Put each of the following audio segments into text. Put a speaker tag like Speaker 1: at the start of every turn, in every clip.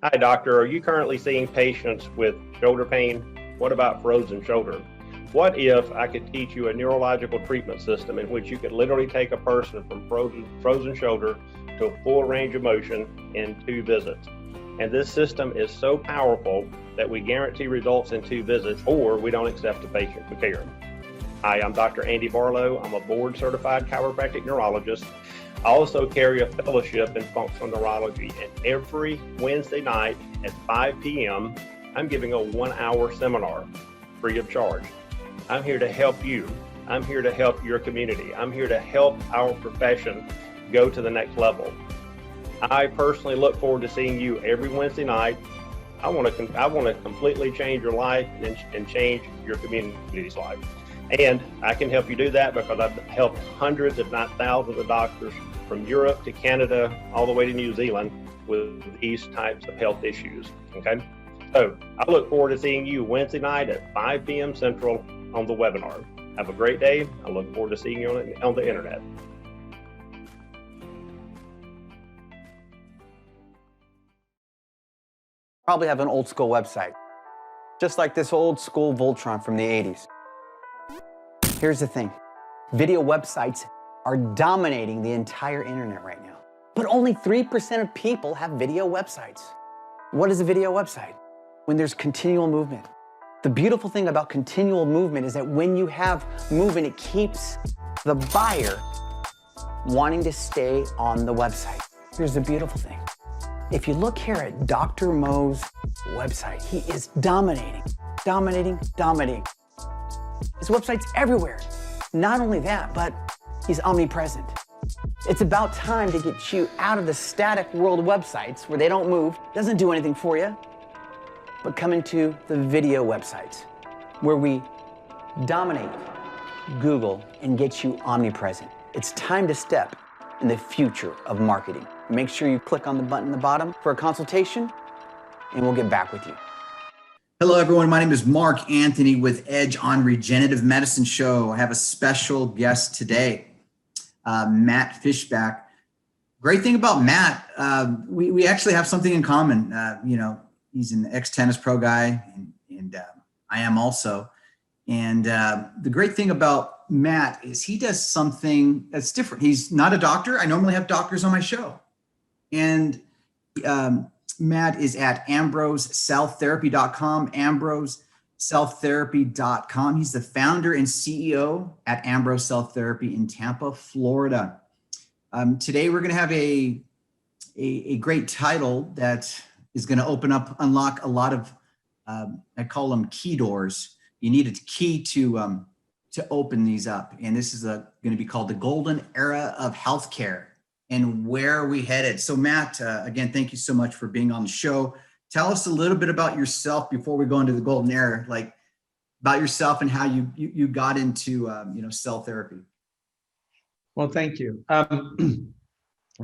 Speaker 1: Hi, doctor. Are you currently seeing patients with shoulder pain? What about frozen shoulder? What if I could teach you a neurological treatment system in which you could literally take a person from frozen shoulder to a full range of motion in 2 visits? And this system is so powerful that we guarantee results in 2 visits, or we don't accept the patient for care. Hi, I'm Dr. Andy Barlow. I'm a board certified chiropractic neurologist. I also carry a fellowship in functional neurology, and every Wednesday night at 5 p.m., I'm giving a 1-hour seminar free of charge. I'm here to help you. I'm here to help your community. I'm here to help our profession go to the next level. I personally look forward to seeing you every Wednesday night. I want to completely change your life and change your community's life. And I can help you do that because I've helped hundreds, if not thousands, of doctors from Europe to Canada, all the way to New Zealand with these types of health issues. Okay? So I look forward to seeing you Wednesday night at 5 p.m. Central on the webinar. Have a great day. I look forward to seeing you on the internet.
Speaker 2: Probably have an old school website, just like this old school Voltron from the 80s. Here's the thing, video websites are dominating the entire internet right now, but only 3% of people have video websites. What is a video website? When there's continual movement. The beautiful thing about continual movement is that when you have movement, it keeps the buyer wanting to stay on the website. Here's the beautiful thing. If you look here at Dr. Mo's website, he is dominating. His website's everywhere. Not only that, but he's omnipresent. It's about time to get you out of the static world websites where they don't move, doesn't do anything for you, but come into the video websites where we dominate Google and get you omnipresent. It's time to step in the future of marketing. Make sure you click on the button at the bottom for a consultation, and we'll get back with you.
Speaker 3: Hello, everyone. My name is Mark Anthony with Edge on Regenerative Medicine Show. I have a special guest today, Matt Feshbach. Great thing about Matt, we actually have something in common. He's an ex-tennis pro guy, and I am also. And the great thing about Matt is he does something that's different. He's not a doctor. I normally have doctors on my show. And Matt is at AmbroseCellTherapy.com, AmbroseCellTherapy.com. He's the founder and CEO at Ambrose Cell Therapy in Tampa, Florida. Today, we're going to have a great title that is going to unlock a lot of, I call them key doors. You need a key to open these up. And this is going to be called the golden era of healthcare. And where are we headed? So Matt, again, thank you so much for being on the show. Tell us a little bit about yourself before we go into the golden era, like about yourself and how you got into cell therapy.
Speaker 4: Well, thank you.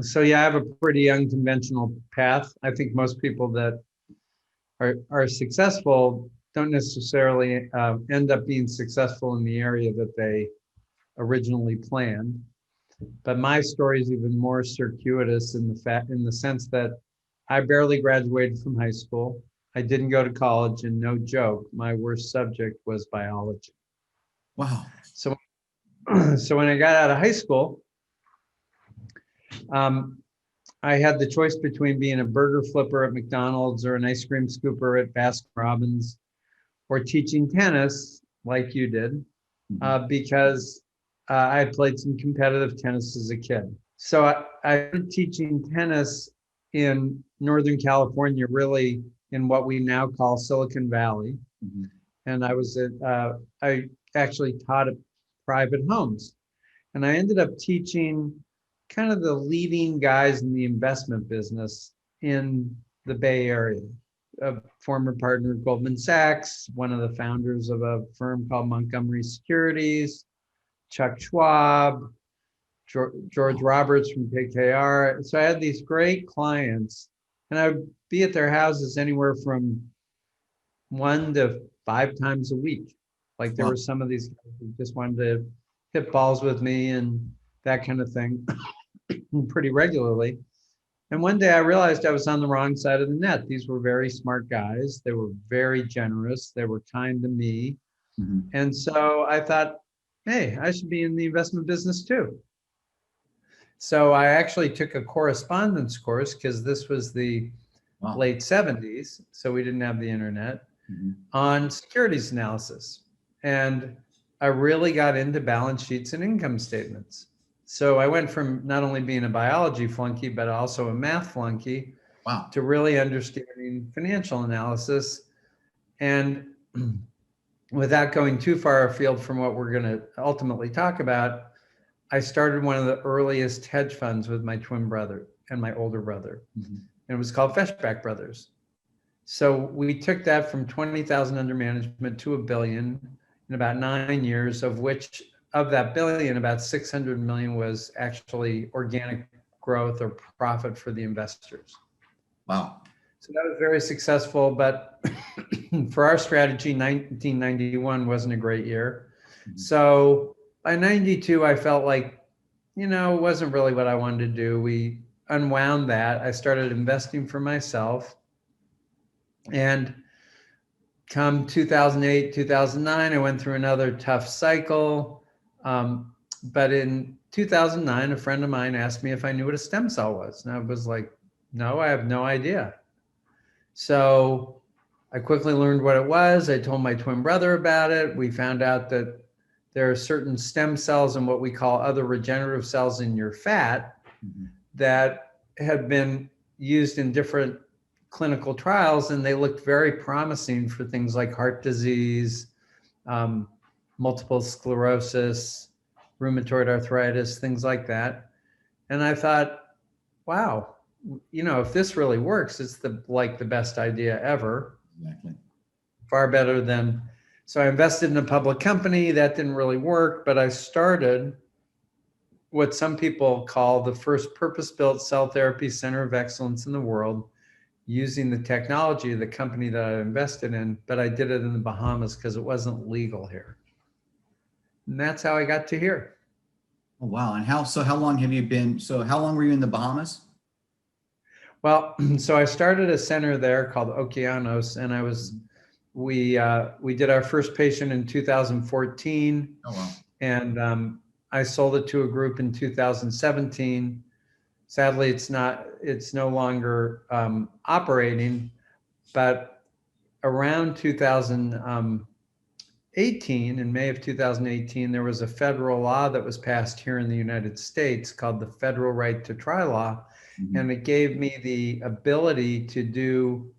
Speaker 4: So yeah, I have a pretty unconventional path. I think most people that are successful don't necessarily end up being successful in the area that they originally planned. But my story is even more circuitous in the sense that I barely graduated from high school. I didn't go to college, and no joke, my worst subject was biology.
Speaker 3: Wow.
Speaker 4: So when I got out of high school, I had the choice between being a burger flipper at McDonald's or an ice cream scooper at Baskin-Robbins, or teaching tennis like you did, because I had played some competitive tennis as a kid. So I started teaching tennis in Northern California, really in what we now call Silicon Valley. Mm-hmm. And I actually taught at private homes. And I ended up teaching kind of the leading guys in the investment business in the Bay Area. A former partner of Goldman Sachs, one of the founders of a firm called Montgomery Securities, Chuck Schwab, George Roberts from KKR. So I had these great clients, and I would be at their houses anywhere from 1 to 5 times a week. Like there were some of these guys who just wanted to hit balls with me and that kind of thing pretty regularly. And one day I realized I was on the wrong side of the net. These were very smart guys. They were very generous. They were kind to me.
Speaker 3: Mhm.
Speaker 4: And so I thought, hey, I should be in the investment business too. So I actually took a correspondence course because this was the
Speaker 3: Wow.
Speaker 4: late 70s. So we didn't have the internet
Speaker 3: Mhm.
Speaker 4: on securities analysis. And I really got into balance sheets and income statements. So I went from not only being a biology flunky, but also a math flunky
Speaker 3: Wow.
Speaker 4: to really understanding financial analysis. And without going too far afield from what we're going to ultimately talk about, I started one of the earliest hedge funds with my twin brother and my older brother.
Speaker 3: Mhm.
Speaker 4: And it was called Feshbach Brothers. So we took that from 20,000 under management to $1 billion in about 9 years, of which of that billion, about 600 million was actually organic growth or profit for the investors.
Speaker 3: Wow.
Speaker 4: So that was very successful, but for our strategy, 1991 wasn't a great year.
Speaker 3: Mhm.
Speaker 4: So by 92, I felt like, it wasn't really what I wanted to do. We unwound that. I started investing for myself. And come 2008, 2009, I went through another tough cycle. But in 2009, a friend of mine asked me if I knew what a stem cell was. And I was like, no, I have no idea. So I quickly learned what it was. I told my twin brother about it. We found out that there are certain stem cells and what we call other regenerative cells in your fat
Speaker 3: Mhm.
Speaker 4: that have been used in different clinical trials, and they looked very promising for things like heart disease, multiple sclerosis, rheumatoid arthritis, things like that. And I thought, wow, if this really works, it's the best idea ever.
Speaker 3: Exactly.
Speaker 4: Far better than. So I invested in a public company that didn't really work, but I started what some people call the first purpose-built cell therapy center of excellence in the world, using the technology of the company that I invested in, but I did it in the Bahamas because it wasn't legal here. And that's how I got to here.
Speaker 3: Oh, wow. And how long have you been? So how long were you in the Bahamas?
Speaker 4: Well, so I started a center there called Okeanos, and we did our first patient in 2014.
Speaker 3: Oh, wow.
Speaker 4: And I sold it to a group in 2017. Sadly, it's no longer operating, but around 2018, in May of 2018, there was a federal law that was passed here in the United States called the Federal Right to Try Law.
Speaker 3: Mhm.
Speaker 4: And it gave me the ability to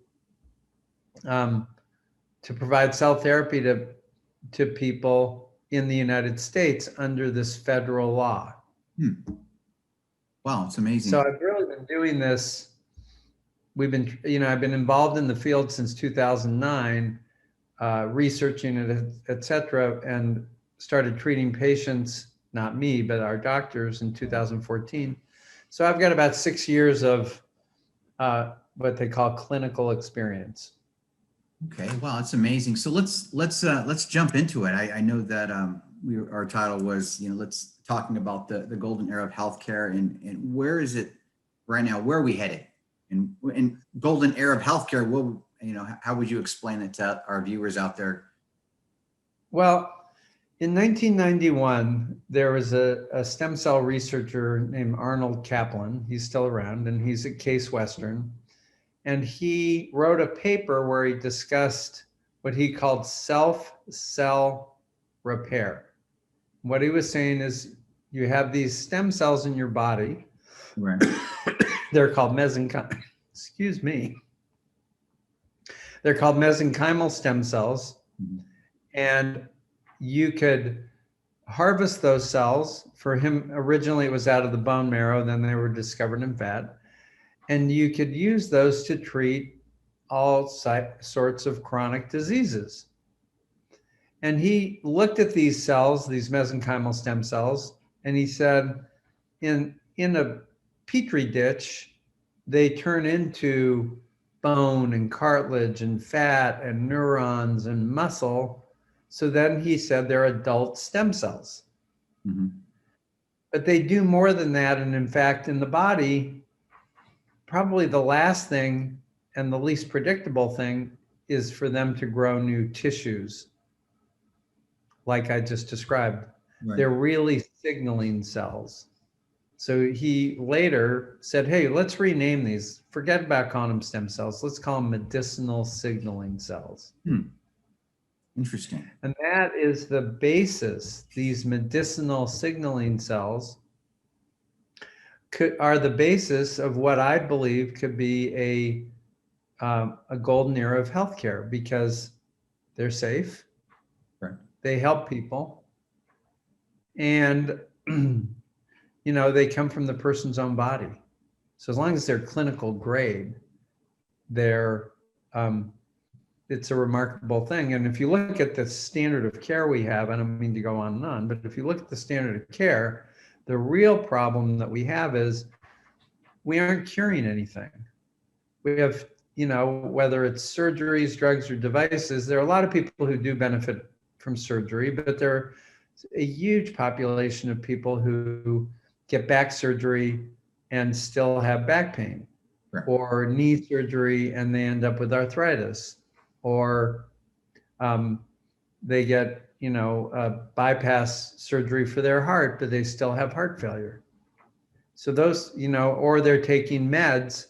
Speaker 4: to provide cell therapy to people in the United States under this federal law.
Speaker 3: Hmm. Wow, it's amazing.
Speaker 4: So I've really been doing this. I've been involved in the field since 2009, researching it, et cetera, and started treating patients, not me, but our doctors in 2014. So I've got about 6 years of what they call clinical experience.
Speaker 3: Okay, wow, that's amazing. So let's jump into it. I know that our title was let's talking about the golden era of healthcare and where is it right now? Where are we headed? And golden era of healthcare. What how would you explain it to our viewers out there?
Speaker 4: Well, in 1991, there was a stem cell researcher named Arnold Kaplan. He's still around, and he's at Case Western. And he wrote a paper where he discussed what he called self-cell repair. What he was saying is you have these stem cells in your body.
Speaker 3: Right.
Speaker 4: They're called mesenchymal, excuse me. They're called mesenchymal stem cells.
Speaker 3: Mhm.
Speaker 4: And you could harvest those cells. For him, originally it was out of the bone marrow, then they were discovered in fat. And you could use those to treat all sorts of chronic diseases. And he looked at these cells, these mesenchymal stem cells, and he said, in a petri ditch, they turn into bone and cartilage and fat and neurons and muscle. So then he said they're adult stem cells.
Speaker 3: Mhm.
Speaker 4: But they do more than that. And in fact, in the body, probably the last thing and the least predictable thing is for them to grow new tissues, like I just described.
Speaker 3: Right.
Speaker 4: They're really signaling cells. So he later said, hey, let's rename these. Forget about calling them stem cells. Let's call them medicinal signaling cells.
Speaker 3: Interesting.
Speaker 4: And that is the basis. These medicinal signaling cells are the basis of what I believe could be a golden era of healthcare, because they're safe,
Speaker 3: Right.
Speaker 4: they help people, and they come from the person's own body. So as long as they're clinical grade, they're it's a remarkable thing. And if you look at the standard of care we have, I don't mean to go on and on, but if you look at the standard of care, the real problem that we have is we aren't curing anything. We have, whether it's surgeries, drugs, or devices, there are a lot of people who do benefit from surgery, but there are a huge population of people who get back surgery and still have back pain,
Speaker 3: Right.
Speaker 4: or knee surgery and they end up with arthritis, or they get, bypass surgery for their heart, but they still have heart failure. So those, or they're taking meds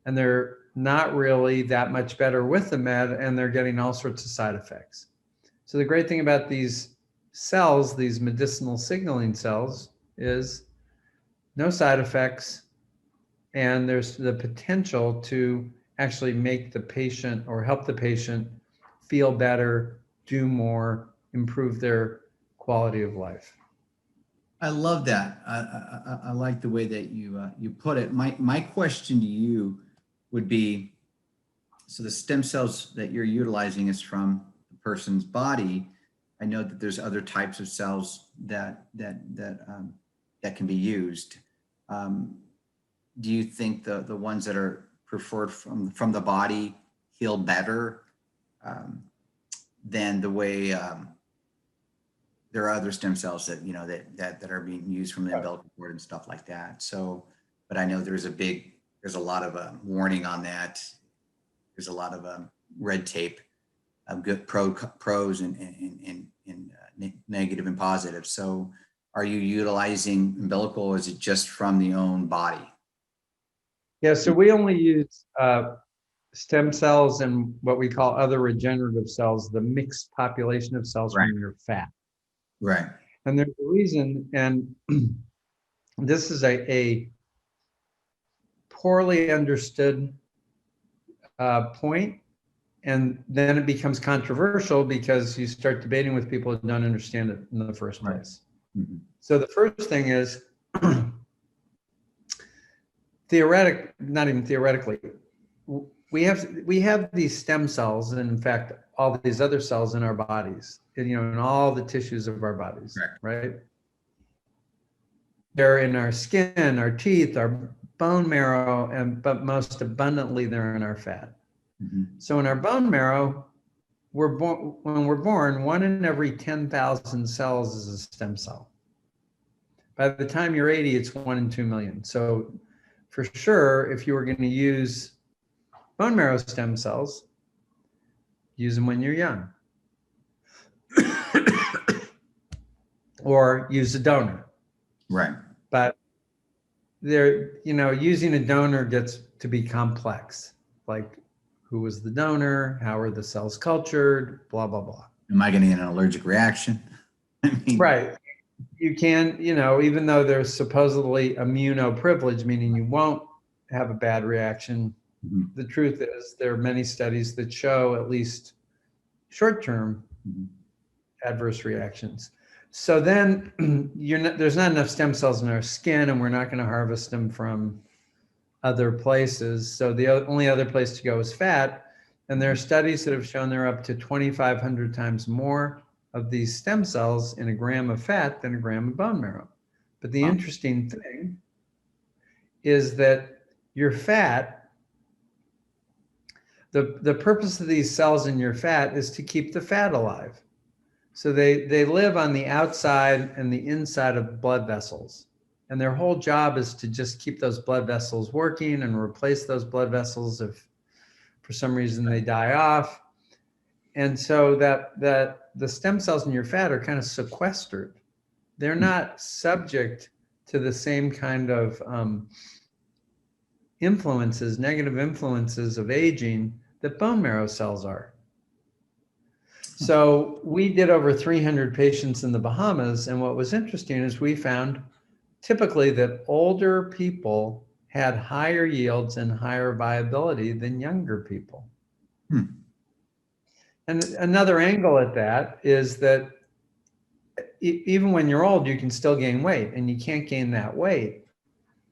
Speaker 4: and they're not really that much better with the med, and they're getting all sorts of side effects. So the great thing about these cells, these medicinal signaling cells, is no side effects, and there's the potential to actually make the patient or help the patient feel better, do more, improve their quality of life.
Speaker 3: I love that. I like the way that you put it. My question to you would be, so the stem cells that you're utilizing is from the person's body. I know that there's other types of cells that can be used. Do you think the ones that are preferred from the body heal better than the way there are other stem cells that that are being used from the umbilical cord and stuff like that? So, but I know there's a lot of warning on that. There's a lot of red tape, good pros and negative and positive. So, are you utilizing umbilical, or is it just from the own body?
Speaker 4: Yeah, so we only use stem cells and what we call other regenerative cells, the mixed population of cells from your fat.
Speaker 3: Right.
Speaker 4: And there's a reason, and this is a poorly understood point, and then it becomes controversial because you start debating with people who don't understand it in the first place.
Speaker 3: Mm-hmm.
Speaker 4: So the first thing is, not even theoretically, we have these stem cells, and in fact, all these other cells in our bodies, in all the tissues of our bodies, right? They're in our skin, our teeth, our bone marrow, but most abundantly, they're in our fat.
Speaker 3: Mm-hmm.
Speaker 4: So in our bone marrow, when we're born, 1 in every 10,000 cells is a stem cell. By the time you're 80, it's 1 in 2 million. So for sure, if you were going to use bone marrow stem cells, use them when you're young. Or use a donor.
Speaker 3: Right.
Speaker 4: But using a donor gets to be complex. Like, who was the donor? How are the cells cultured? Blah, blah, blah.
Speaker 3: Am I going to get an allergic reaction?
Speaker 4: Right. You can, even though there's supposedly immunoprivilege, meaning you won't have a bad reaction,
Speaker 3: mm-hmm.
Speaker 4: The truth is there are many studies that show at least short-term
Speaker 3: mm-hmm.
Speaker 4: adverse reactions. So then there's not enough stem cells in our skin, and we're not going to harvest them from other places. So the only other place to go is fat. And there are studies that have shown there are up to 2,500 times more of these stem cells in a gram of fat than a gram of bone marrow. But the interesting thing is that your fat, the purpose of these cells in your fat is to keep the fat alive. So they live on the outside and the inside of blood vessels. And their whole job is to just keep those blood vessels working and replace those blood vessels if for some reason they die off. And so that the stem cells in your fat are kind of sequestered. They're not subject to the same kind of influences, negative influences of aging that bone marrow cells are. So we did over 300 patients in the Bahamas. And what was interesting is we found typically that older people had higher yields and higher viability than younger people. And another angle at that is that even when you're old, you can still gain weight, and you can't gain that weight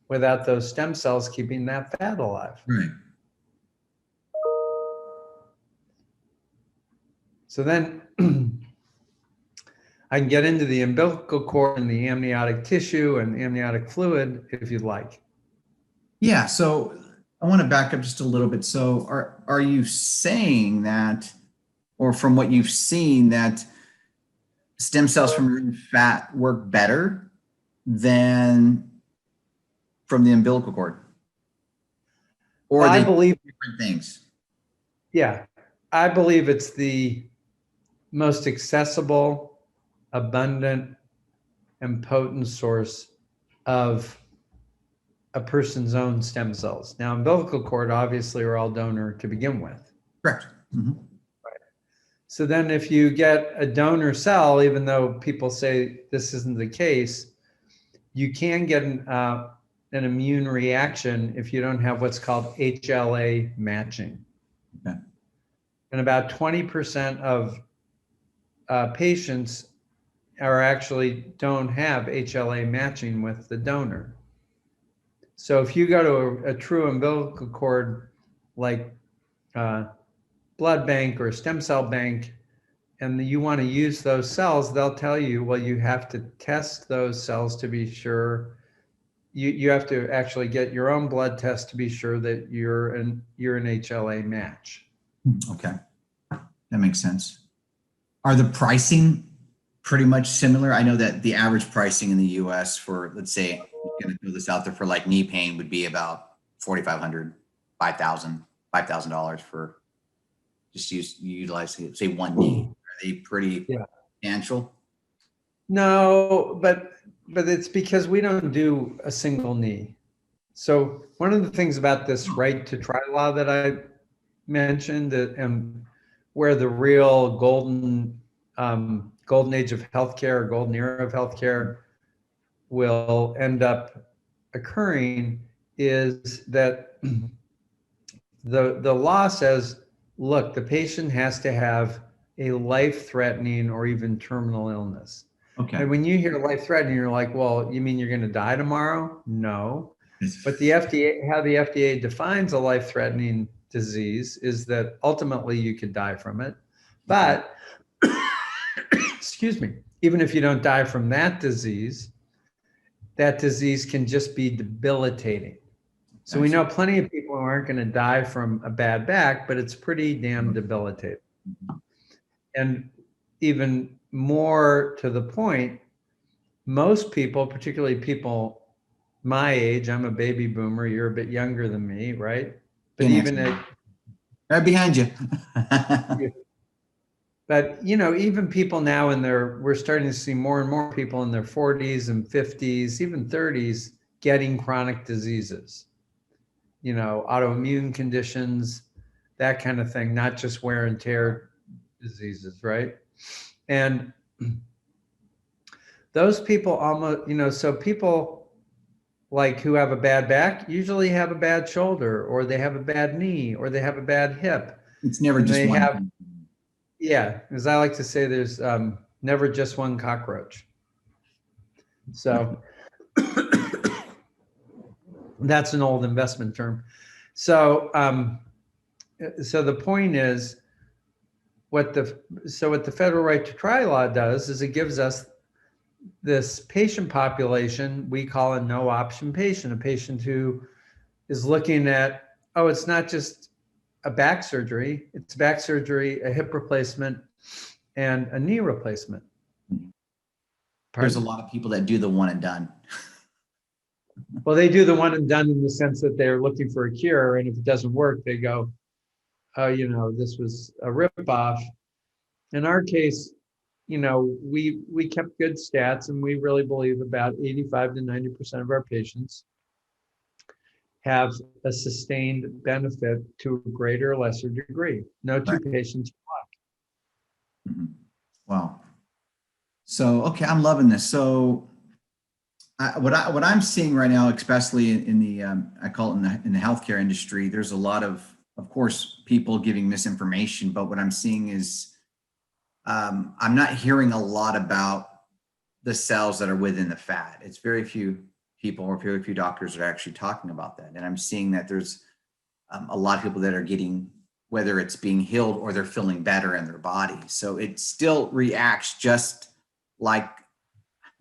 Speaker 4: without those stem cells keeping that fat alive.
Speaker 3: Right.
Speaker 4: So then I can get into the umbilical cord and the amniotic tissue and amniotic fluid if you'd like.
Speaker 3: Yeah. So I want to back up just a little bit. So are you saying that, or from what you've seen, that stem cells from your fat work better than from the umbilical cord? Or
Speaker 4: I believe
Speaker 3: different things?
Speaker 4: Yeah, I believe it's the most accessible, abundant, and potent source of a person's own stem cells. Now, umbilical cord obviously are all donor to begin with.
Speaker 3: Correct. Mm-hmm.
Speaker 4: So then if you get a donor cell, even though people say this isn't the case, you can get an immune reaction if you don't have what's called HLA matching.
Speaker 3: Okay.
Speaker 4: And about 20% of patients are actually don't have HLA matching with the donor. So if you go to a true umbilical cord like blood bank or stem cell bank, and you want to use those cells, they'll tell you, well, you have to test those cells to be sure. You have to actually get your own blood test to be sure that you're an HLA match.
Speaker 3: Okay. That makes sense. Are the pricing pretty much similar? I know that the average pricing in the US for, let's say, I'm going to throw this out there, for like knee pain would be about $4,500, $5,000 for just utilizing, say, one knee. Are they pretty substantial?
Speaker 4: No, but it's because we don't do a single knee. So one of the things about this right to try law that I mentioned, and where the real golden age of healthcare, or golden era of healthcare, will end up occurring, is that the law says, look, the patient has to have a life-threatening or even terminal illness.
Speaker 3: Okay.
Speaker 4: And when you hear life-threatening, you're like, well, you mean you're going to die tomorrow? No. But the FDA, how the FDA defines a life-threatening disease is that ultimately you could die from it. But, excuse me, even if you don't die from that disease can just be debilitating. So we know plenty of people who aren't going to die from a bad back, but it's pretty damn debilitating. And even more to the point, most people, particularly people my age, I'm a baby boomer, you're a bit younger than me, right? But even
Speaker 3: right behind you.
Speaker 4: But even people now we're starting to see more and more people in their 40s and 50s, even 30s, getting chronic diseases, autoimmune conditions, that kind of thing, not just wear and tear diseases, right? And those people almost, so people like who have a bad back usually have a bad shoulder, or they have a bad knee, or they have a bad hip.
Speaker 3: It's never just one thing.
Speaker 4: Yeah, as I like to say, there's never just one cockroach. So that's an old investment term. So so the point is, what the federal right to try law does is it gives us this patient population we call a no option patient, a patient who is looking at, oh, it's not just a back surgery, it's back surgery, a hip replacement, and a knee replacement.
Speaker 3: There's a lot of people that do the one and done.
Speaker 4: Well, they do the one and done in the sense that they're looking for a cure, and if it doesn't work, they go, "Oh, this was a ripoff." In our case, we kept good stats, and we really believe about 85 to 90% of our patients have a sustained benefit to a greater or lesser degree. No two
Speaker 3: Right.
Speaker 4: patients.
Speaker 3: Mhm. Wow. So, okay, I'm loving this. So, what I'm seeing right now, especially in the I call it in the healthcare industry, there's a lot of course, people giving misinformation. But what I'm seeing is I'm not hearing a lot about the cells that are within the fat. It's very few people or very few doctors that are actually talking about that. And I'm seeing that there's a lot of people that are getting, whether it's being healed or they're feeling better in their body. So it still reacts just like,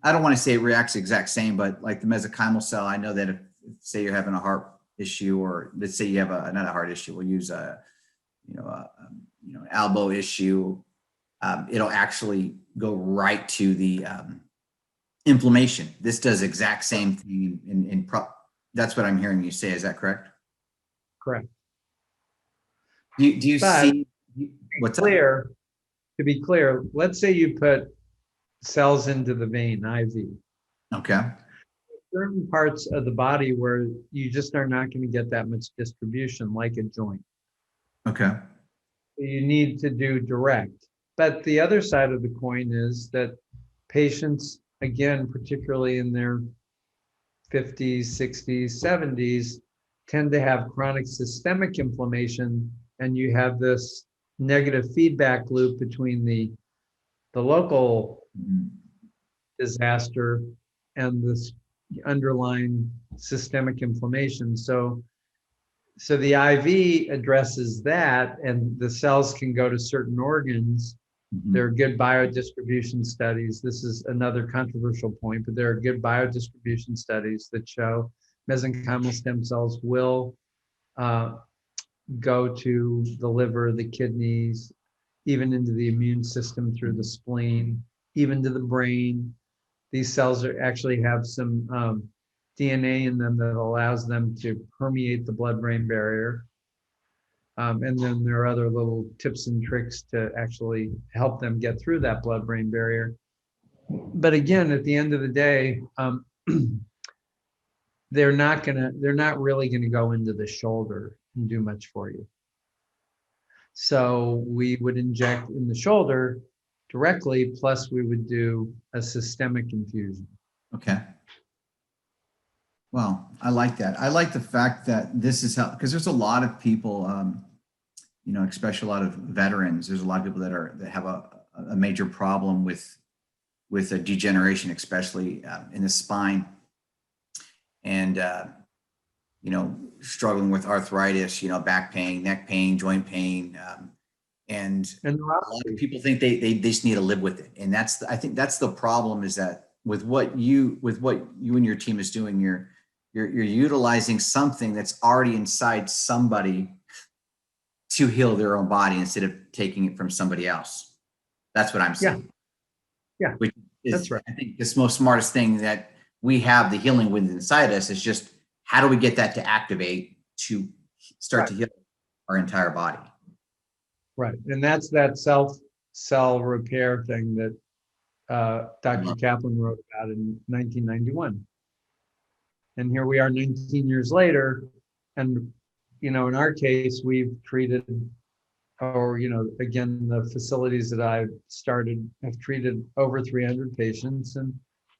Speaker 3: I don't want to say it reacts the exact same, but like the mesenchymal cell, I know that if say you're having a heart issue, or let's say you have not a heart issue, we'll use an elbow issue, it'll actually go right to the inflammation. This does exact same thing that's what I'm hearing you say. Is that correct?
Speaker 4: Correct.
Speaker 3: Do you
Speaker 4: But
Speaker 3: see what's
Speaker 4: clear, to be clear, let's say you put cells into the vein, IV.
Speaker 3: Okay.
Speaker 4: Certain parts of the body where you just are not going to get that much distribution, like a joint.
Speaker 3: Okay.
Speaker 4: You need to do direct. But the other side of the coin is that patients, again, particularly in their 50s, 60s, 70s, tend to have chronic systemic inflammation, and you have this negative feedback loop between the local
Speaker 3: Mhm.
Speaker 4: disaster and this underlying systemic inflammation. So the IV addresses that, and the cells can go to certain organs.
Speaker 3: Mhm.
Speaker 4: There are good biodistribution studies. This is another controversial point, but there are good biodistribution studies that show mesenchymal stem cells will go to the liver, the kidneys, even into the immune system through the spleen, even to the brain. These cells actually have some DNA in them that allows them to permeate the blood-brain barrier. And then there are other little tips and tricks to actually help them get through that blood-brain barrier. But again, at the end of the day, they're not really gonna go into the shoulder and do much for you. So we would inject in the shoulder directly, plus we would do a systemic infusion.
Speaker 3: Okay. Well, I like that. I like the fact that this is how, because there's a lot of people, especially a lot of veterans. There's a lot of people that have a major problem with a degeneration, especially in the spine, and struggling with arthritis, back pain, neck pain, joint pain, and a lot of people think they just need to live with it. And I think that's the problem, is that with what you and your team is doing, you're utilizing something that's already inside somebody to heal their own body instead of taking it from somebody else. That's what I'm saying.
Speaker 4: Yeah.
Speaker 3: Which is,
Speaker 4: That's right.
Speaker 3: I think, the most smartest thing that we have, the healing within inside us, is just how do we get that to activate to start to heal our entire body.
Speaker 4: Right. And that's that cell repair thing that Dr. Kaplan wrote about in 1991. And here we are 19 years later. And, in our case, we've treated, or, again, the facilities that I've started have treated over 300 patients. And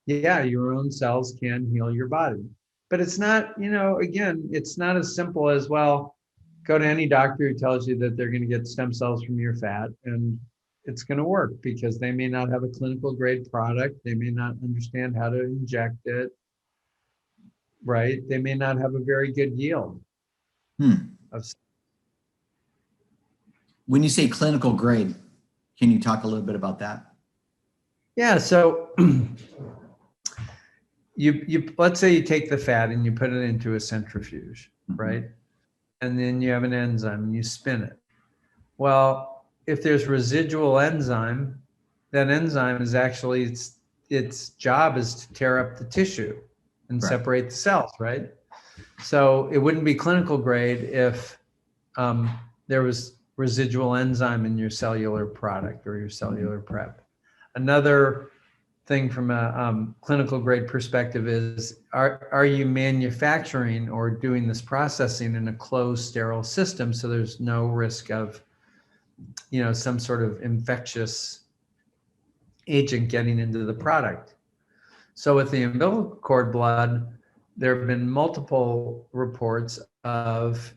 Speaker 4: yeah, your own cells can heal your body. But it's not, again, it's not as simple as, well, go to any doctor who tells you that they're going to get stem cells from your fat and it's going to work, because they may not have a clinical grade product. They may not understand how to inject it, right? They may not have a very good yield.
Speaker 3: When you say clinical grade, can you talk a little bit about that?
Speaker 4: Yeah. So you let's say you take the fat and you put it into a centrifuge, right? And then you have an enzyme and you spin it. Well, if there's residual enzyme, that enzyme is actually, its job is to tear up the tissue. and
Speaker 3: Right.
Speaker 4: separate the cells, right? So it wouldn't be clinical grade if there was residual enzyme in your cellular product or your cellular prep. Another thing from a clinical grade perspective is, are you manufacturing or doing this processing in a closed, sterile system so there's no risk of, some sort of infectious agent getting into the product? So with the umbilical cord blood, there have been multiple reports of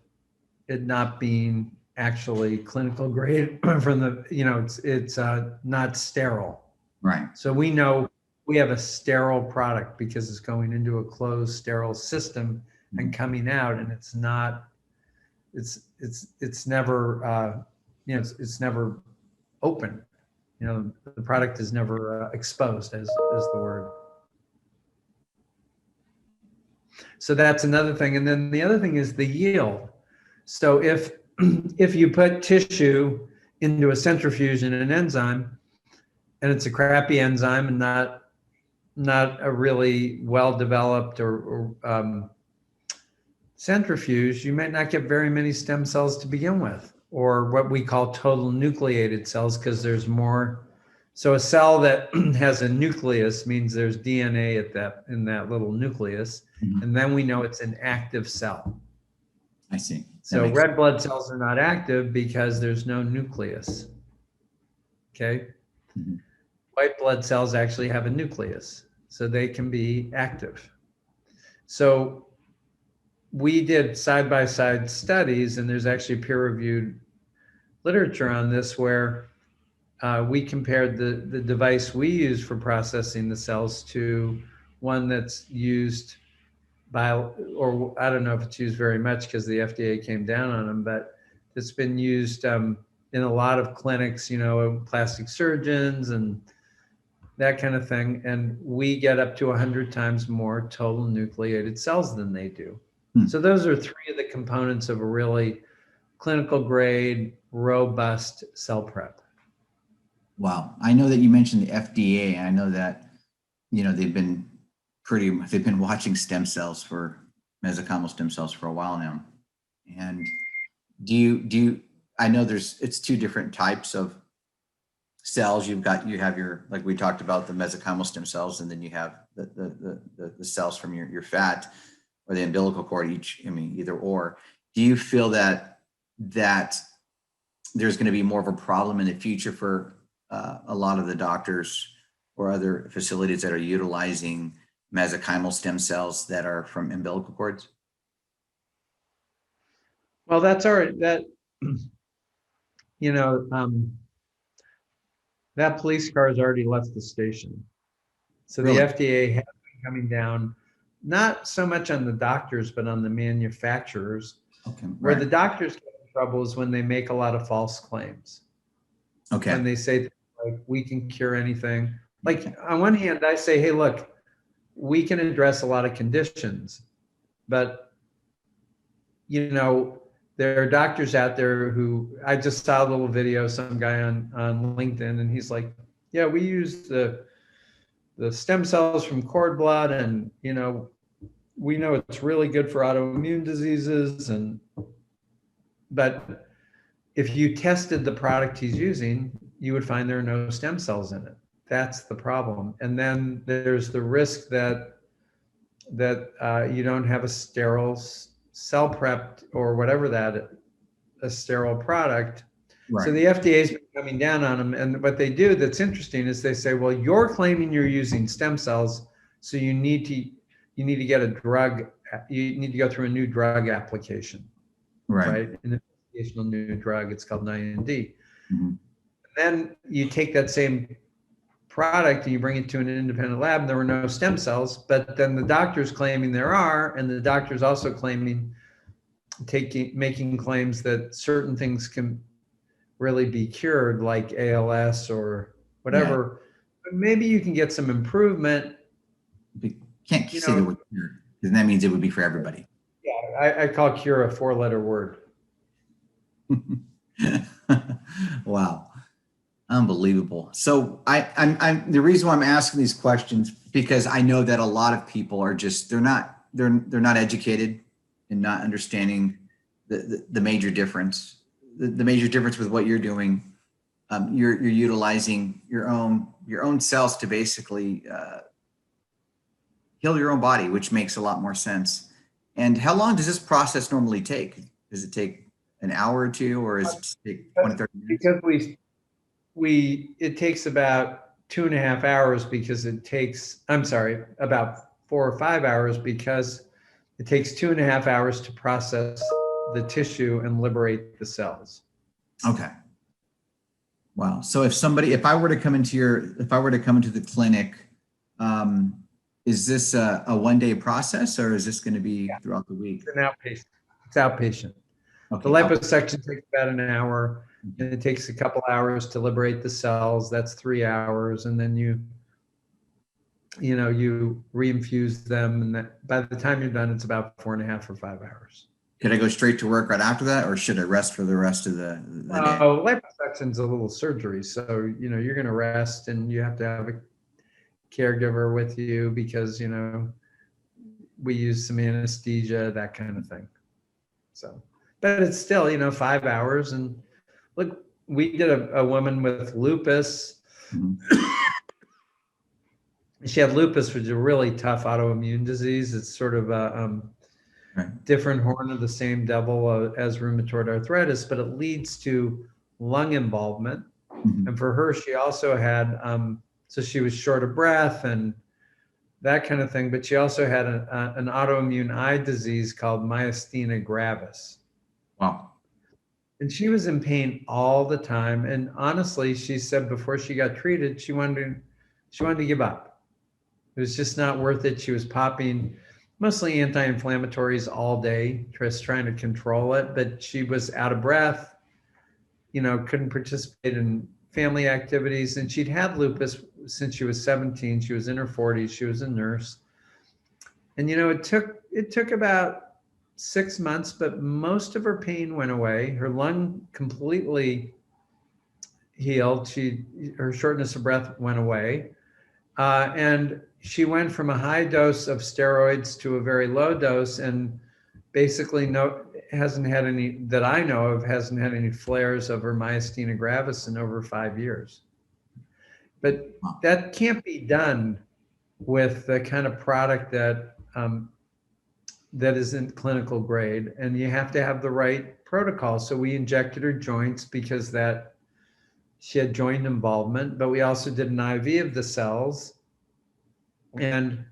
Speaker 4: it not being actually clinical grade from the, it's not sterile.
Speaker 3: Right.
Speaker 4: So we know we have a sterile product because it's going into a closed, sterile system and coming out, and it's not, it's never, it's never open. The product is never exposed, as the word. So that's another thing. And then the other thing is the yield. So if you put tissue into a centrifuge and an enzyme, and it's a crappy enzyme and not a really well-developed or centrifuge, you might not get very many stem cells to begin with, or what we call total nucleated cells, because there's more. So a cell that has a nucleus means there's DNA in that little nucleus, and then we know it's an active cell.
Speaker 3: I see.
Speaker 4: So red blood cells are not active because there's no nucleus. Okay. White blood cells actually have a nucleus, so they can be active. So we did side-by-side studies, and there's actually peer-reviewed literature on this where we compared the device we use for processing the cells to one that's used by, or I don't know if it's used very much because the FDA came down on them, but it's been used in a lot of clinics, plastic surgeons and that kind of thing. And we get up to 100 times more total nucleated cells than they do. So those are three of the components of a really clinical grade, robust cell prep.
Speaker 3: Wow. I know that you mentioned the FDA. I know that, they've been watching stem cells mesenchymal stem cells for a while now. And I know it's two different types of cells. You have your, like we talked about, the mesenchymal stem cells, and then you have the cells from your fat or the umbilical cord, either or. Do you feel that there's going to be more of a problem in the future for a lot of the doctors or other facilities that are utilizing mesenchymal stem cells that are from umbilical cords?
Speaker 4: Well, that's all right. That, that police car has already left the station. So
Speaker 3: Really?
Speaker 4: the FDA has been coming down, not so much on the doctors, but on the manufacturers.
Speaker 3: Okay.
Speaker 4: Where
Speaker 3: Right.
Speaker 4: the doctors get in trouble is when they make a lot of false claims.
Speaker 3: Okay.
Speaker 4: When they say, like, we can cure anything. Like, on one hand, I say, hey, look, we can address a lot of conditions, but there are doctors out there who, I just saw a little video, some guy on LinkedIn, and he's like, yeah, we use the stem cells from cord blood, and we know it's really good for autoimmune diseases, but if you tested the product he's using, you would find there are no stem cells in it. That's the problem. And then there's the risk that you don't have a sterile cell prep or whatever a sterile product.
Speaker 3: Right.
Speaker 4: So the FDA's been coming down on them. And what they do that's interesting is they say, well, you're claiming you're using stem cells, so you need to get a drug, you need to go through a new drug application. Right? An investigational new drug, it's called an IND. Then you take that same product and you bring it to an independent lab, and there were no stem cells, but then the doctor's claiming there are, and the doctor's also making claims that certain things can really be cured, like ALS or whatever. But maybe you can get some improvement.
Speaker 3: Can't say the word cure, because that means it would be for everybody.
Speaker 4: Yeah, I call cure a 4-letter word.
Speaker 3: Wow. Unbelievable. So I'm the reason why I'm asking these questions, because I know that a lot of people are just, they're not educated and not understanding the major difference. The major difference with what you're doing, you're utilizing your own cells to basically heal your own body, which makes a lot more sense. And how long does this process normally take? Does it take an hour or two, or is it take 20, 30 minutes?
Speaker 4: Because it takes about 2.5 hours because it takes, I'm sorry, about 4 or 5 hours because it takes 2.5 hours to process the tissue and liberate the cells.
Speaker 3: Okay. Wow. So if I were to come into the clinic, is this a 1-day process, or is this going to be throughout the week?
Speaker 4: It's an outpatient. It's outpatient.
Speaker 3: Okay.
Speaker 4: The liposuction takes about an hour, and it takes a couple hours to liberate the cells. That's 3 hours, and then you reinfuse them, and that by the time you're done, it's about 4.5 or 5 hours.
Speaker 3: Could I go straight to work right after that, or should I rest for the rest of the day?
Speaker 4: Oh, liposuction's a little surgery, so you're going to rest, and you have to have a caregiver with you because we use some anesthesia, that kind of thing. So, but it's still 5 hours. And look, we did a woman with lupus.
Speaker 3: Mm-hmm.
Speaker 4: She had lupus, which is a really tough autoimmune disease. It's sort of a different horn of the same devil as rheumatoid arthritis, but it leads to lung involvement.
Speaker 3: Mm-hmm.
Speaker 4: And for her, she also had, so she was short of breath and that kind of thing, but she also had an autoimmune eye disease called myasthenia gravis.
Speaker 3: Wow.
Speaker 4: And she was in pain all the time. And honestly, she said before she got treated, she wanted to give up. It was just not worth it. She was popping mostly anti-inflammatories all day, just trying to control it. But she was out of breath, couldn't participate in family activities. And she'd had lupus since she was 17. She was in her 40s. She was a nurse. And, it took about 6 months, but most of her pain went away. Her lung completely healed. Her shortness of breath went away. And she went from a high dose of steroids to a very low dose, and basically hasn't had any, that I know of, hasn't had any flares of her myasthenia gravis in over 5 years. But that can't be done with the kind of product that isn't clinical grade, and you have to have the right protocol. So we injected her joints because she had joint involvement, but we also did an IV of the cells, and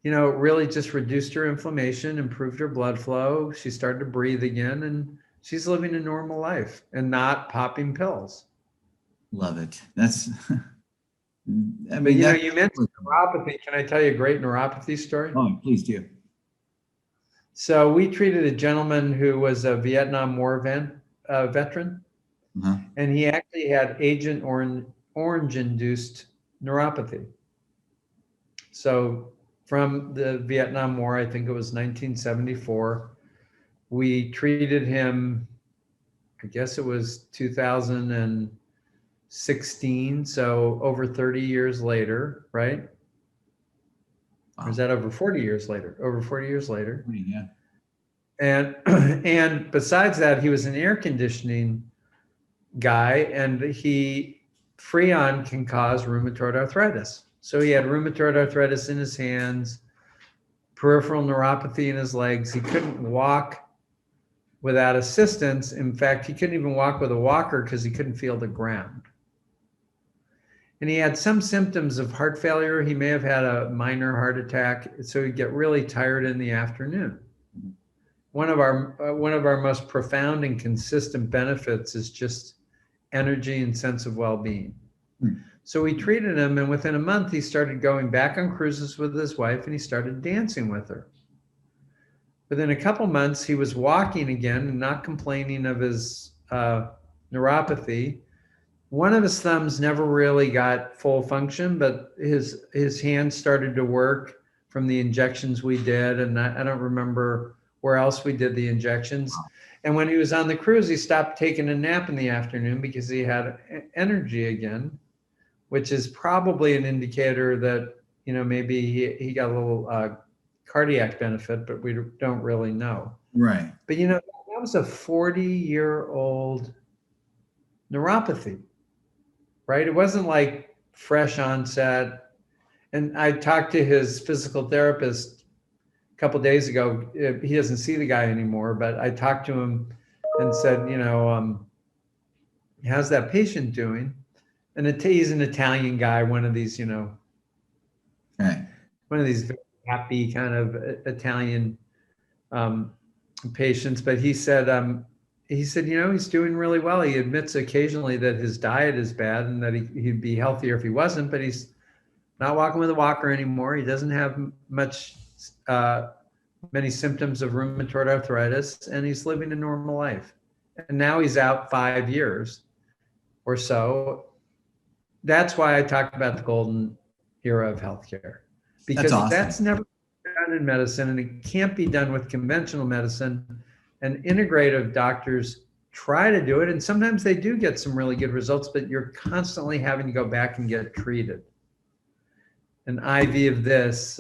Speaker 4: really just reduced her inflammation, improved her blood flow. She started to breathe again, and she's living a normal life and not popping pills.
Speaker 3: Love it. That's, I
Speaker 4: mean, you mentioned neuropathy. Can I tell you a great neuropathy story?
Speaker 3: Oh, please do.
Speaker 4: So we treated a gentleman who was a Vietnam War veteran, and he actually had Agent Orange-induced neuropathy. So from the Vietnam War, I think it was 1974, we treated him, I guess it was 2016, so over 30 years later, right? Wow. Or is that over 40 years later? Over 40 years later.
Speaker 3: Yeah.
Speaker 4: And besides that, he was an air conditioning guy, and Freon can cause rheumatoid arthritis. So he had rheumatoid arthritis in his hands, peripheral neuropathy in his legs. He couldn't walk without assistance. In fact, he couldn't even walk with a walker because he couldn't feel the ground. And he had some symptoms of heart failure. He may have had a minor heart attack, so he'd get really tired in the afternoon. One of our most profound and consistent benefits is just energy and sense of well-being. So we treated him, and within a month, he started going back on cruises with his wife, and he started dancing with her. Within a couple months, he was walking again and not complaining of his neuropathy. One of his thumbs never really got full function, but his hands started to work from the injections we did, and I don't remember where else we did the injections. And when he was on the cruise, he stopped taking a nap in the afternoon because he had energy again, which is probably an indicator that, you know, maybe he got a little cardiac benefit, but we don't really know.
Speaker 3: Right.
Speaker 4: But, you know, that was a 40-year-old neuropathy, right? It wasn't like fresh onset. And I talked to his physical therapist a couple of days ago. He doesn't see the guy anymore, but I talked to him and said, you know, how's that patient doing? And he's an Italian guy, one of these, you know,
Speaker 3: Right.
Speaker 4: one of these very happy kind of Italian patients. But he said, you know, he's doing really well. He admits occasionally that his diet is bad and that he'd be healthier if he wasn't, but he's not walking with a walker anymore. He doesn't have many symptoms of rheumatoid arthritis, and he's living a normal life. And now he's out 5 years or so. That's why I talk about the golden era of healthcare, because
Speaker 3: That's awesome.
Speaker 4: that's never done in medicine, and it can't be done with conventional medicine. And integrative doctors try to do it, and sometimes they do get some really good results, but you're constantly having to go back and get treated. An IV of this,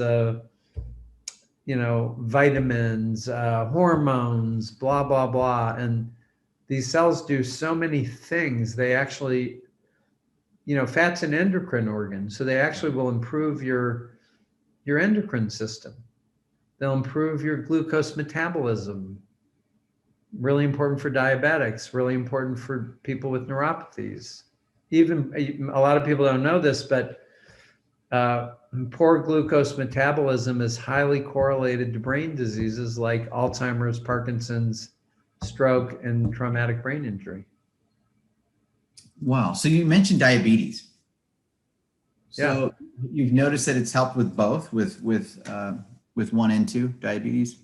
Speaker 4: you know, vitamins, hormones, blah, blah, blah. And these cells do so many things. They actually, you know, fat's an endocrine organ. So they actually will improve your endocrine system. They'll improve your glucose metabolism. Really important for diabetics, really important for people with neuropathies. Even a lot of people don't know this, but poor glucose metabolism is highly correlated to brain diseases like Alzheimer's, Parkinson's, stroke, and traumatic brain injury.
Speaker 3: Wow. So you mentioned diabetes. So
Speaker 4: Yeah.
Speaker 3: you've noticed that it's helped with both, with 1 and 2 diabetes?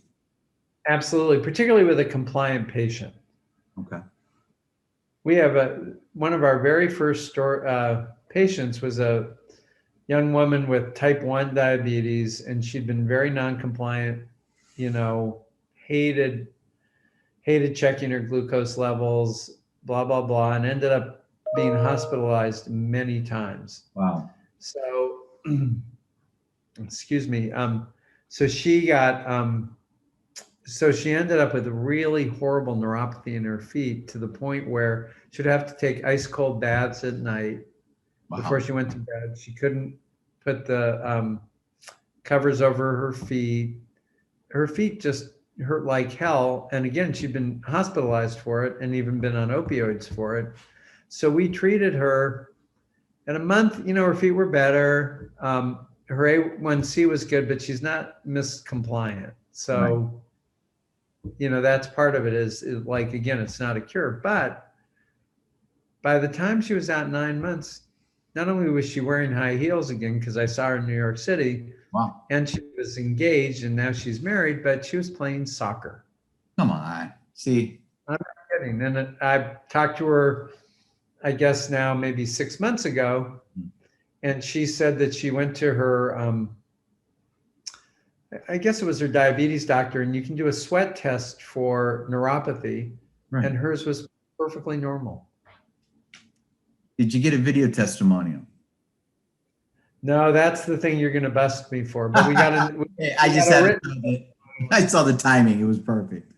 Speaker 4: Absolutely, particularly with a compliant patient.
Speaker 3: Okay.
Speaker 4: We have one of our very first patients was a young woman with type 1 diabetes, and she'd been very non-compliant, you know, hated checking her glucose levels, blah, blah, blah, and ended up being hospitalized many times.
Speaker 3: Wow.
Speaker 4: So, excuse me. So she got, so she ended up with a really horrible neuropathy in her feet, to the point where she'd have to take ice cold baths at night.
Speaker 3: Wow.
Speaker 4: Before she went to bed. She couldn't put the covers over her feet. Her feet just hurt like hell. And again, she'd been hospitalized for it and even been on opioids for it. So we treated her. In a month, you know, her feet were better. Her A1C was good, but she's not miscompliant. So, you know, that's part of it is like, again, it's not a cure. But by the time she was out 9 months, not only was she wearing high heels again, because I saw her in New York City,
Speaker 3: Wow.
Speaker 4: and she was engaged, and now she's married, but she was playing soccer.
Speaker 3: Come on. See.
Speaker 4: I'm not kidding. And I talked to her, I guess now maybe 6 months ago, and she said that she went to her, I guess it was her diabetes doctor, and you can do a sweat test for neuropathy,
Speaker 3: Right.
Speaker 4: and hers was perfectly normal.
Speaker 3: Did you get a video testimonial?
Speaker 4: No, that's the thing you're going to bust me for. But we got a.
Speaker 3: I just had I saw the timing. It was perfect.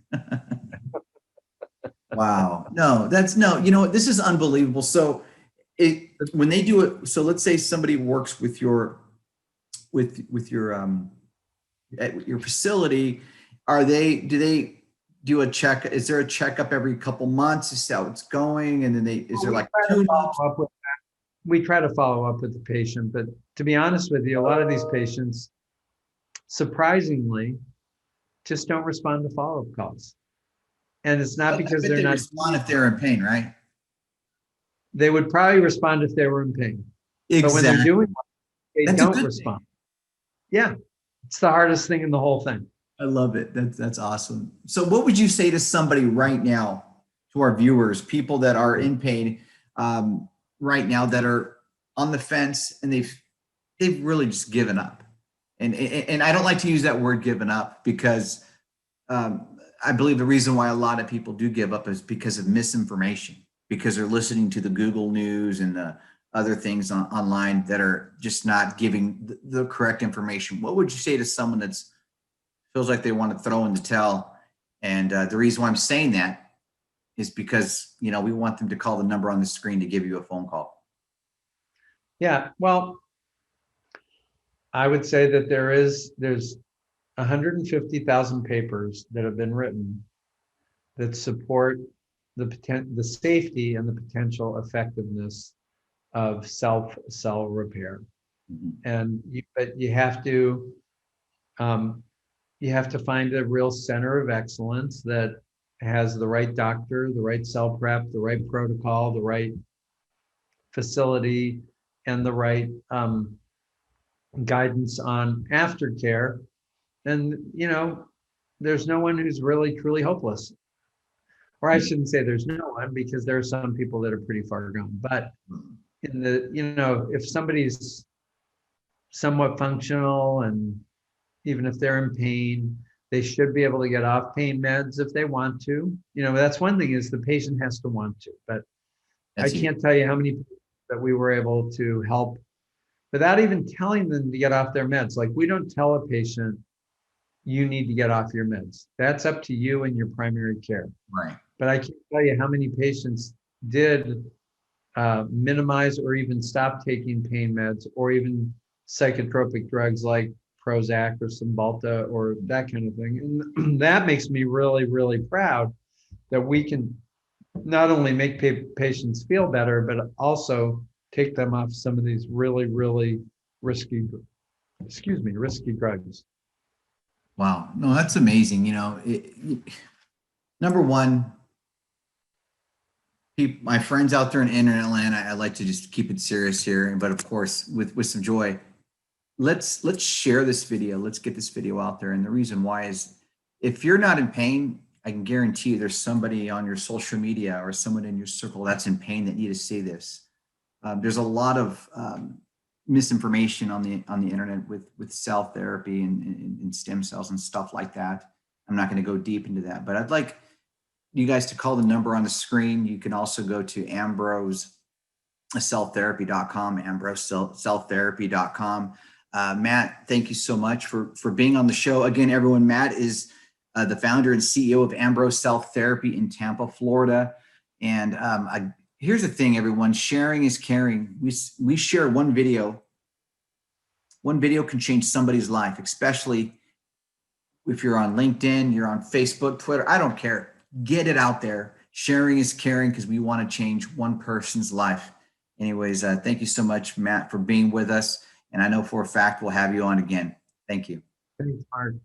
Speaker 3: Wow. No, you know what? This is unbelievable. So when they do it, so let's say somebody works with your at your facility, do they do a check? Is there a checkup every couple months to see how it's going? And then is there like tune-ups?
Speaker 4: We try to follow up with the patient, but to be honest with you, a lot of these patients, surprisingly, just don't respond to follow-up calls. And it's not because they're not
Speaker 3: respond if they're in pain, right?
Speaker 4: They would probably respond if they were in pain.
Speaker 3: Exactly.
Speaker 4: But when they're doing it, they don't respond.
Speaker 3: Thing.
Speaker 4: Yeah. It's the hardest thing in the whole thing.
Speaker 3: I love it. That's awesome. So what would you say to somebody right now, to our viewers, people that are in pain right now, that are on the fence, and they've really just given up? And I don't like to use that word given up, because I believe the reason why a lot of people do give up is because of misinformation, because they're listening to the Google News and the other things online that are just not giving the correct information. What would you say to someone that's feels like they want to throw in the towel? And the reason why I'm saying that is because, you know, we want them to call the number on the screen to give you a phone call.
Speaker 4: Yeah, well, I would say that there's 150,000 papers that have been written that support the safety and the potential effectiveness of cell repair. And but you have to find a real center of excellence that has the right doctor, the right cell prep, the right protocol, the right facility, and the right guidance on aftercare. And you know, there's no one who's really truly hopeless. Or I shouldn't say there's no one, because there are some people that are pretty far gone. But in the, you know, if somebody's somewhat functional, and even if they're in pain, they should be able to get off pain meds if they want to. You know, that's one thing, is the patient has to want to. But I can't tell you how many people that we were able to help without even telling them to get off their meds. Like, we don't tell a patient, you need to get off your meds. That's up to you and your primary care.
Speaker 3: Right.
Speaker 4: But I can't tell you how many patients did minimize or even stop taking pain meds, or even psychotropic drugs like Prozac or Cymbalta or that kind of thing. And that makes me really, really proud that we can not only make patients feel better, but also take them off some of these really, really risky drugs.
Speaker 3: Wow. No, that's amazing. You know, number one, my friends out there in internet land, I like to just keep it serious here, but of course with some joy. Let's share this video. Let's get this video out there. And the reason why is, if you're not in pain, I can guarantee you there's somebody on your social media or someone in your circle that's in pain that need to see this. There's a lot of misinformation on the internet with cell therapy and stem cells and stuff like that. I'm not going to go deep into that, but I'd like you guys to call the number on the screen. You can also go to ambrosecelltherapy.com, ambrosecelltherapy.com. Matt, thank you so much for being on the show. Again, everyone, Matt is the founder and CEO of Ambrose Cell Therapy in Tampa, Florida. And here's the thing, everyone, sharing is caring. We share one video. One video can change somebody's life, especially if you're on LinkedIn, you're on Facebook, Twitter, I don't care. Get it out there. Sharing is caring, because we want to change one person's life. Anyways, thank you so much, Matt, for being with us. And I know for a fact we'll have you on again. Thank you.
Speaker 4: Thanks, Mark.